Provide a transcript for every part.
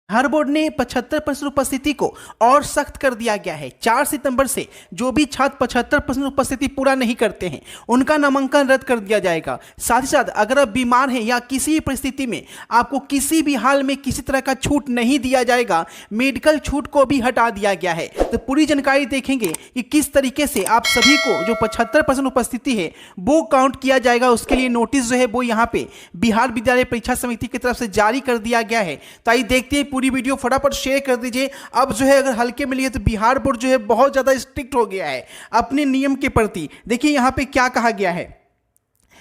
हर board ने 75% उपस्थिति को और सख्त कर दिया गया है। 4 सितंबर से जो भी छात्र 75% उपस्थिति पूरा नहीं करते हैं उनका नामांकन रद्द कर दिया जाएगा। साथ ही साथ अगर आप बीमार हैं या किसी भी परिस्थिति में आपको किसी भी हाल में किसी तरह का छूट नहीं दिया जाएगा, मेडिकल छूट को भी हटा दिया गया है। तो पूरी जानकारी देखेंगे कि किस तरीके से आप सभी को जो 75% उपस्थिति है वो काउंट किया जाएगा। उसके लिए नोटिस जो है वो यहाँ पे बिहार विद्यालय परीक्षा समिति की तरफ से जारी कर दिया गया है। तो आइए देखते हैं, पूरी वीडियो फटाफट शेयर कर दीजिए। अब जो है अगर हल्के में लिए तो बिहार बोर्ड जो है बहुत ज्यादा स्ट्रिक्ट हो गया है अपने नियम के प्रति। देखिए यहाँ पे क्या कहा गया है।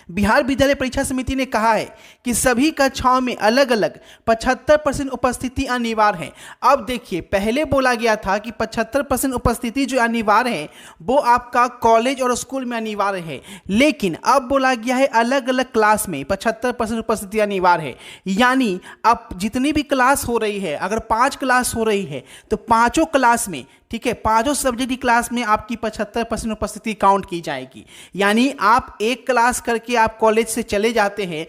बिहार विद्यालय परीक्षा समिति ने कहा है कि सभी कक्षाओं में अलग अलग 75% उपस्थिति अनिवार्य है। अब देखिए, पहले बोला गया था कि 75% उपस्थिति जो अनिवार्य है वो आपका कॉलेज और स्कूल में अनिवार्य है, लेकिन अब बोला गया है अलग अलग क्लास में 75% उपस्थिति अनिवार्य है। यानी अब जितनी भी क्लास हो रही है, अगर 5 क्लास हो रही है तो पांचों क्लास में, ठीक है, पांचों सब्जेक्ट की क्लास में आपकी 75% उपस्थिति काउंट की जाएगी। यानी आप एक क्लास करके आप कॉलेज से चले जाते हैं,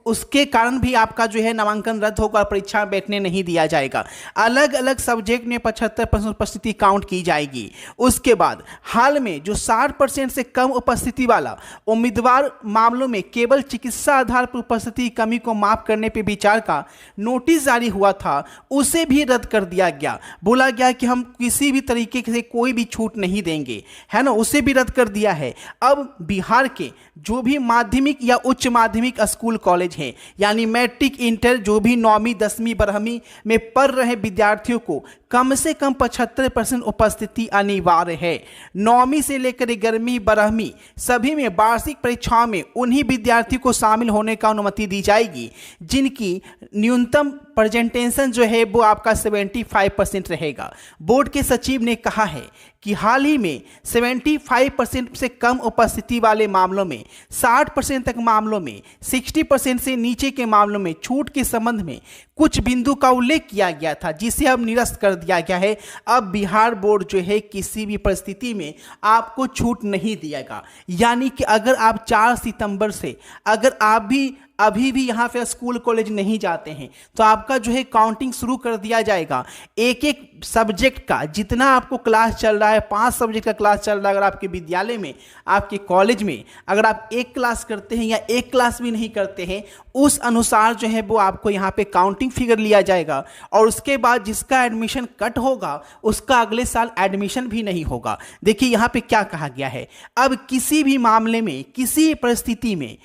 उसके कारण भी आपका जो है नामांकन रद्द होगा, परीक्षा में बैठने नहीं दिया जाएगा। अलग अलग सब्जेक्ट में 75% उपस्थिति काउंट की जाएगी। उसके बाद हाल में जो 60% से कम उपस्थिति वाला उम्मीदवार मामलों में केवल चिकित्सा आधार पर उपस्थिति की कमी को माफ करने पर विचार का नोटिस जारी हुआ था, उसे भी रद्द कर दिया गया। बोला गया कि हम किसी भी तरीके से कोई भी छूट नहीं देंगे, है ना, उसे भी रद्द कर दिया है। अब बिहार के जो भी माध्यमिक या उच्च माध्यमिक स्कूल कॉलेज हैं, यानी मैट्रिक इंटर जो भी 9वीं 10वीं 12वीं में पढ़ रहे विद्यार्थियों को कम से कम 75% उपस्थिति अनिवार्य है। 9वीं से लेकर 11वीं 12वीं सभी में वार्षिक परीक्षाओं में उन्हीं विद्यार्थियों को शामिल होने का अनुमति दी जाएगी जिनकी न्यूनतम प्रेजेंटेशन जो है वो आपका 75% रहेगा। बोर्ड के सचिव ने कहा है कि हाल ही में 75% से कम उपस्थिति वाले मामलों में, 60% तक मामलों में, 60% से नीचे के मामलों में छूट के संबंध में कुछ बिंदु का उल्लेख किया गया था, जिसे अब निरस्त कर दिया गया है। अब बिहार बोर्ड जो है किसी भी परिस्थिति में आपको छूट नहीं दिएगा। यानी कि अगर आप 4 सितंबर से अगर आप भी अभी भी यहाँ पे स्कूल कॉलेज नहीं जाते हैं तो आपका जो है काउंटिंग शुरू कर दिया जाएगा। एक एक सब्जेक्ट का जितना आपको क्लास चल रहा है, 5 सब्जेक्ट का क्लास चल रहा है, अगर आपके विद्यालय में, आपके कॉलेज में अगर आप एक क्लास करते हैं या एक क्लास भी नहीं करते हैं, उस अनुसार जो है वो आपको यहाँ पे काउंटिंग फिगर लिया जाएगा। और उसके बाद जिसका एडमिशन कट होगा उसका अगले साल एडमिशन भी नहीं होगा। देखिए यहाँ पे क्या कहा गया है। अब किसी भी मामले में, किसी परिस्थिति में,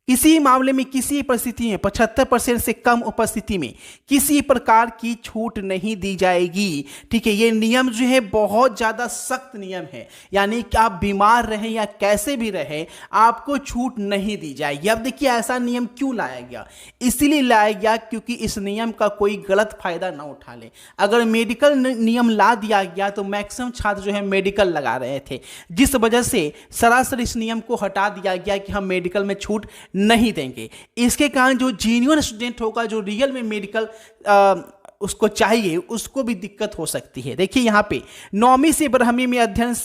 किसी मामले में, किसी परिस्थिति में 75% से कम उपस्थिति में किसी प्रकार की छूट नहीं दी जाएगी। ठीक है, ये नियम जो है बहुत ज़्यादा सख्त नियम है। यानी कि आप बीमार रहें या कैसे भी रहें, आपको छूट नहीं दी जाएगी। अब देखिए ऐसा नियम क्यों लाया गया, इसीलिए लाया गया क्योंकि इस नियम का कोई गलत फायदा ना उठा ले। अगर मेडिकल नियम ला दिया गया तो मैक्सिमम छात्र जो है मेडिकल लगा रहे थे, जिस वजह से सरासर इस नियम को हटा दिया गया कि हम मेडिकल में छूट नहीं देंगे। इसके कारण जो जेन्युइन स्टूडेंट होगा, जो रियल में मेडिकल उसको चाहिए, उसको भी दिक्कत हो सकती है। देखिए यहाँ पे 9वीं से 12वीं में अध्ययन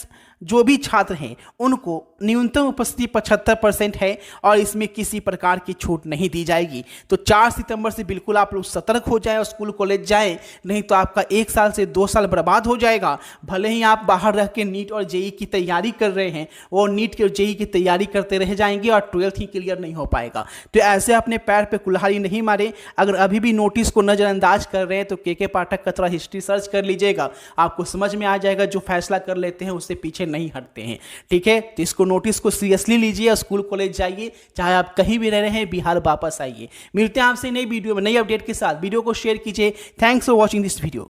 जो भी छात्र हैं उनको न्यूनतम उपस्थिति 75% है और इसमें किसी प्रकार की छूट नहीं दी जाएगी। तो 4 सितंबर से बिल्कुल आप लोग सतर्क हो जाएं और स्कूल कॉलेज जाएं, नहीं तो आपका 1 साल से 2 साल बर्बाद हो जाएगा। भले ही आप बाहर रह के नीट और जेई की तैयारी कर रहे हैं, वो नीट की और जेई की तैयारी करते रह जाएंगे और 12th ही क्लियर नहीं हो पाएगा। तो ऐसे अपने पैर पर कुल्हाड़ी नहीं मारे। अगर अभी भी नोटिस को नज़रअंदाज कर रहे हैं तो के पाठक का थोड़ा हिस्ट्री सर्च कर लीजिएगा, आपको समझ में आ जाएगा। जो फैसला कर लेते हैं उससे पीछे नहीं हटते हैं। ठीक है, तो इसको नोटिस को सीरियसली लीजिए, स्कूल कॉलेज जाइए, चाहे आप कहीं भी रह रहे हैं, बिहार वापस आइए। मिलते हैं आपसे नई वीडियो में नई अपडेट के साथ। वीडियो को शेयर कीजिए। Thanks for watching this video.